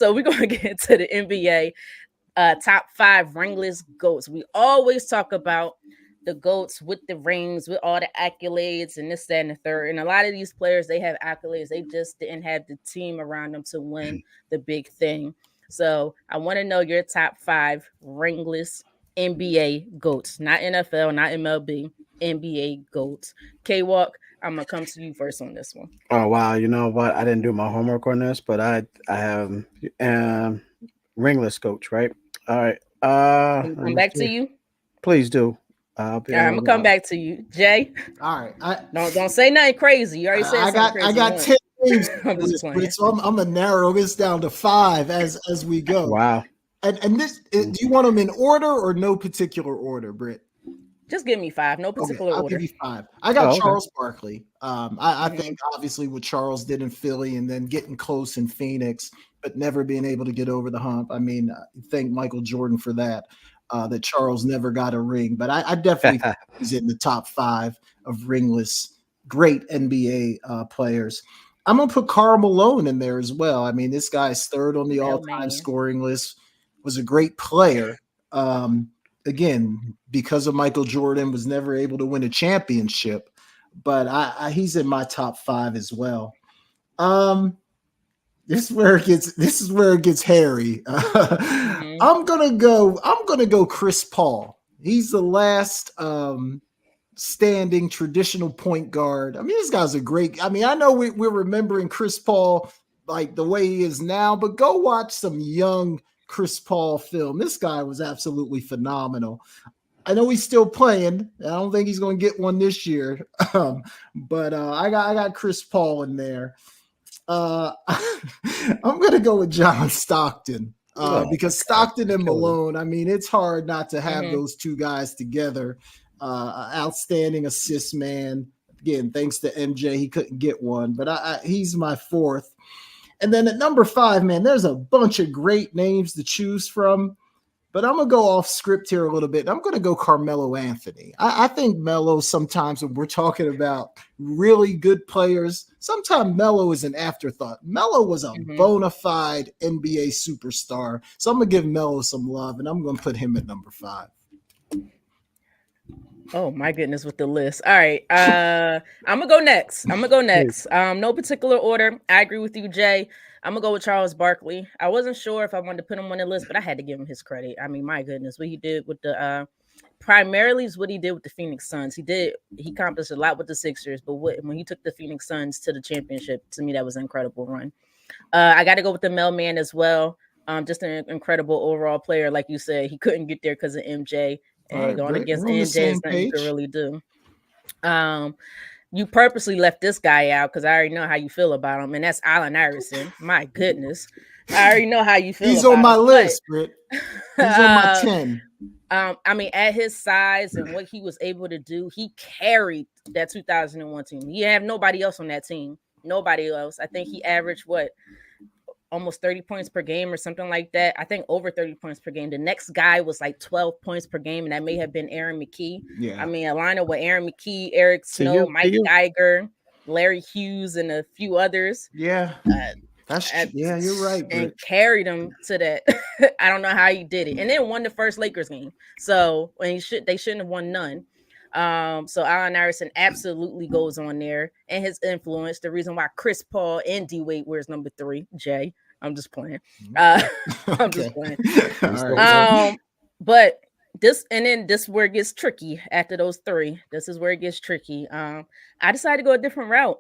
So we're gonna get into the NBA top 5 ringless goats. We always talk about the goats with the rings, with all the accolades, and this, that, and the third. And a lot of these players, they have accolades. They just didn't have the team around them to win the big thing. So I want to know your top 5 ringless NBA goats, not NFL, not MLB, NBA goats. K Walk, I'm gonna come to you first on this one. Oh wow, you know what? I didn't do my homework on this, but I have um ringless coach, right? All right. I'm gonna Let come me back to see. you. Please do. I'll be All right, I'm gonna come uh, back to you, Jay. All right, Don't say nothing crazy. You already said something I crazy got once. 10 names I'm on just this, but playing. I'm gonna narrow this down to 5 as we go. wow. And this, do you want them in order or no particular order, Britt? Just give me 5, no Okay, particular I'll give order. you 5. I got Oh, okay. Charles Barkley. I Hmm. think obviously what Charles did in Philly and then getting close in Phoenix, but never being able to get over the hump. I mean, thank Michael Jordan for that. That Charles never got a ring, but I definitely think he's in the top 5 of ringless great NBA players. I'm gonna put Karl Malone in there as well. I mean, this guy's third on the all-time Mailman. scoring list. Was a great player. Um, Again, because of Michael Jordan, was never able to win a championship, but he's in my top 5 as well. Um, this is where it gets hairy. Hmm. I'm gonna go Chris Paul. He's the last standing traditional point guard. I mean, this guy's a great. I mean, I know we're remembering Chris Paul like the way he is now, but go watch some young Chris Paul film. This guy was absolutely phenomenal. I know he's still playing. I don't think he's going to get one this year, but I got Chris Paul in there. Uh, I'm going to go with John Stockton Oh my because God, Stockton you're and killing me. Malone. I mean, it's hard not to have Hmm. those two guys together. Outstanding assist man. Again, thanks to MJ, he couldn't get one, but he's my 4th. And then at number 5, man, there's a bunch of great names to choose from. But I'm gonna go off script here a little bit. I'm gonna go Carmelo Anthony. I think Melo sometimes when we're talking about really good players, sometimes Melo is an afterthought. Melo was a Hmm. bona fide NBA superstar. So I'm gonna give Melo some love and I'm gonna put him at number 5. Oh my goodness, with the list. All right. I'm gonna go next. Please. No particular order. I agree with you, Jay. I'm gonna go with Charles Barkley. I wasn't sure if I wanted to put him on the list, but I had to give him his credit. I mean, my goodness, what he did with the primarily is what he did with the Phoenix Suns. He accomplished a lot with the Sixers, but when he took the Phoenix Suns to the championship, to me that was an incredible run. I got to go with the mailman as well. Just an incredible overall player, like you said. He couldn't get there because of MJ, All and right, going Britt, against we're on the MJ is same nothing you could page. really do. Um, you purposely left this guy out because I already know how you feel about him, and that's Allen Iverson. My goodness, I already know how you feel He's on about my him, but list, Britt. He's on my uh, 10. I mean, at his size and what he was able to do, he carried that 2001 team. He didn't have nobody else on that team. Nobody else. I think he averaged what, almost 30 points per game or something like that. I think over 30 points per game. The next guy was like 12 points per game, and that may have been Aaron McKee. I Yeah. mean, a lineup with Aaron McKee, Eric To Snow, you, to Mike you. Geiger, Larry Hughes, and a few others. Yeah. Uh, at, Yeah, you're right, and Britt. carried them to that. I don't know how he did it, and then won the first Lakers game. So when they shouldn't have won none. So Allen Iverson absolutely goes on there, and his influence. The reason why Chris Paul and D Wade wears number 3. Jay, I'm just playing. Uh, I'm Okay. just playing. All I'm still right. playing. But this where it gets tricky. After those 3, this is where it gets tricky. I decided to go a different route.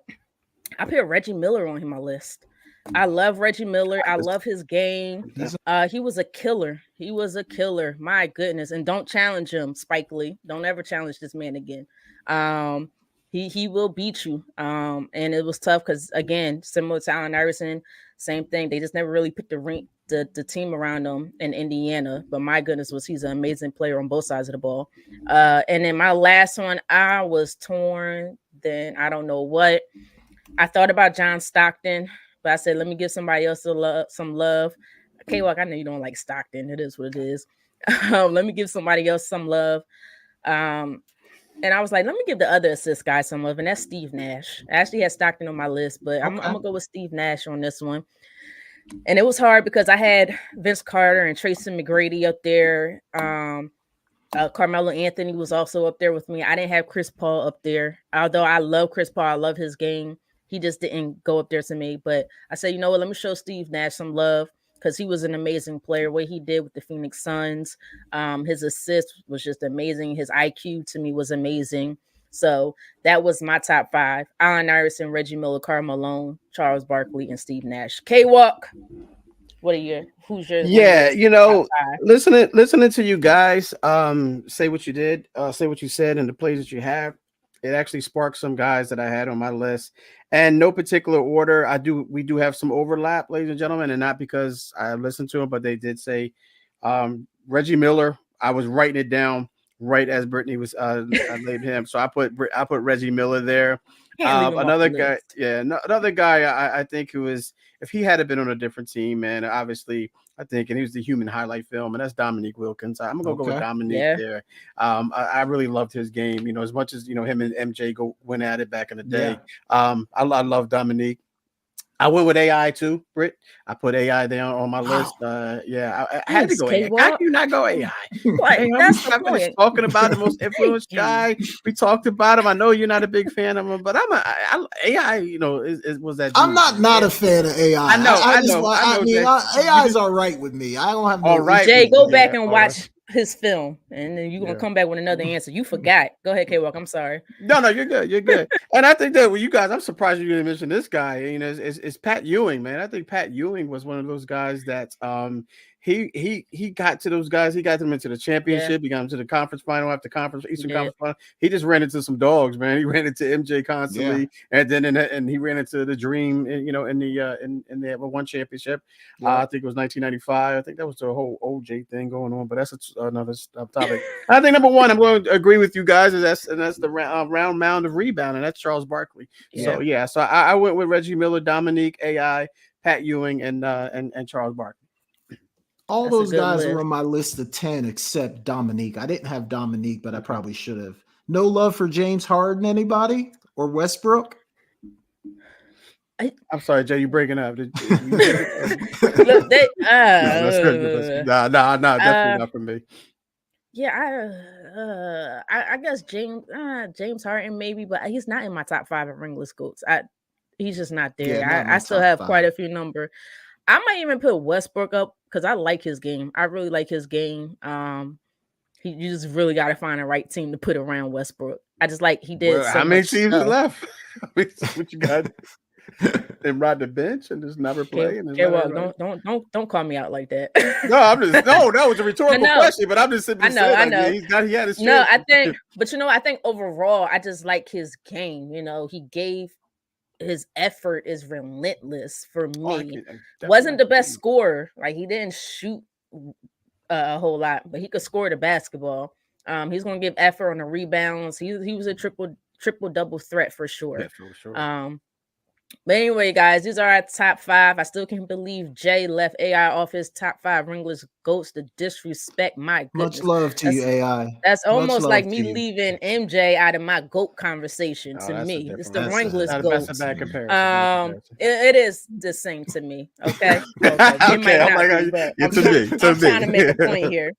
I put Reggie Miller on my list. I love Reggie Miller. I love his game. He's He was a killer. He was a killer. My goodness. And don't challenge him, Spike Lee. Don't ever challenge this man again. Um, he will beat you. And it was tough because again, similar to Allen Iverson, same thing. They just never really put the team around him in Indiana. But my goodness, was he's an amazing player on both sides of the ball. And then my last one, I was torn. Then I don't know what. I thought about John Stockton, but I said, let me give somebody else some love. K-Walk, I know you don't like Stockton. It is what it is. Let me give somebody else some love. Um, and I was like, let me give the other assist guy some love, and that's Steve Nash. I actually had Stockton on my list, but I'm okay. gonna go with Steve Nash on this one. And it was hard because I had Vince Carter and Tracy McGrady up there. Carmelo Anthony was also up there with me. I didn't have Chris Paul up there, although I love Chris Paul. I love his game. He just didn't go up there to me. But I said, you know what? Let me show Steve Nash some love because he was an amazing player. What he did with the Phoenix Suns, his assist was just amazing. His IQ to me was amazing. So that was my top 5: Allen Iverson, Reggie Miller, Karl Malone, Charles Barkley, and Steve Nash. K-Walk. What are your? Who's your? Yeah, your top 5? listening to you guys say what you did, say what you said, and the plays that you have, it actually sparked some guys that I had on my list, and no particular order. We do have some overlap, ladies and gentlemen, and not because I listened to them, but they did say Reggie Miller. I was writing it down right as Brittany was laid him, so I put Reggie Miller there. Another guy, another guy. I think who is, if he had been on a different team, man, obviously I think, and he was the human highlight film, and that's Dominique Wilkins. I'm gonna go with Dominique there. I really loved his game. As much as him and MJ went at it back in the day. I love Dominique. I went with AI too, Britt. I put AI down on my list. I had to go AI. How can you not go AI? That's the point. Talking about the most influenced guy. We talked about him. I know you're not a big fan of him, but AI. Was that? I'm not a fan of AI. I know. I mean, AI is all right with me. I don't have no. All right, Jay, go back and watch his film, and then you're gonna come back with another answer. You forgot. Go ahead, K-Walk. I'm sorry. No, you're good. You're good. And I think that with you guys, I'm surprised you didn't mention this guy. It's Pat Ewing, man. I think Pat Ewing was one of those guys that he got to those guys. He got them into the championship. He got them to the conference final after Eastern Conference final. He just ran into some dogs, man. He ran into MJ constantly, and then and he ran into the Dream, in the one championship. I think it was 1995. I think that was the whole OJ thing going on, but that's another topic. I think number one, I'm going to agree with you guys, and that's the round mound of rebounding. That's Charles Barkley. So I went with Reggie Miller, Dominique, AI, Pat Ewing, and Charles Barkley. All those guys were on my list of 10 except Dominique. I didn't have Dominique, but I probably should have. No love for James Harden, anybody? Or Westbrook? I'm sorry, Jay, you breaking up. Look, No, definitely not for me. Yeah, I guess James Harden maybe, but he's not in my top 5 at Ringless GOATs. He's just not there. I still have quite a few number. I might even put Westbrook up because I like his game. I really like his game. You just really got to find the right team to put around Westbrook. I just like he did. How many teams are left? What you got? And ride the bench and just never play. Don't call me out like that. No, that was a rhetorical question, but I'm just simply saying. I know. He had his chance. No, I think overall, I just like his game. He gave. His effort is relentless for me. Wasn't the best scorer. Like he didn't shoot a whole lot, but he could score the basketball. He's gonna give effort on the rebounds. He was a triple double threat for sure. Yeah, for sure. But anyway, guys, these are our top 5. I still can't believe Jay left AI off his top 5 Ringless GOATs to disrespect my goodness. Much love to you, AI. That's almost like me leaving MJ out of my GOAT conversation to me. It's the Ringless GOATs. That's a bad comparison. It is the same to me. Okay. Okay. It might not be, but I'm trying to make a point here.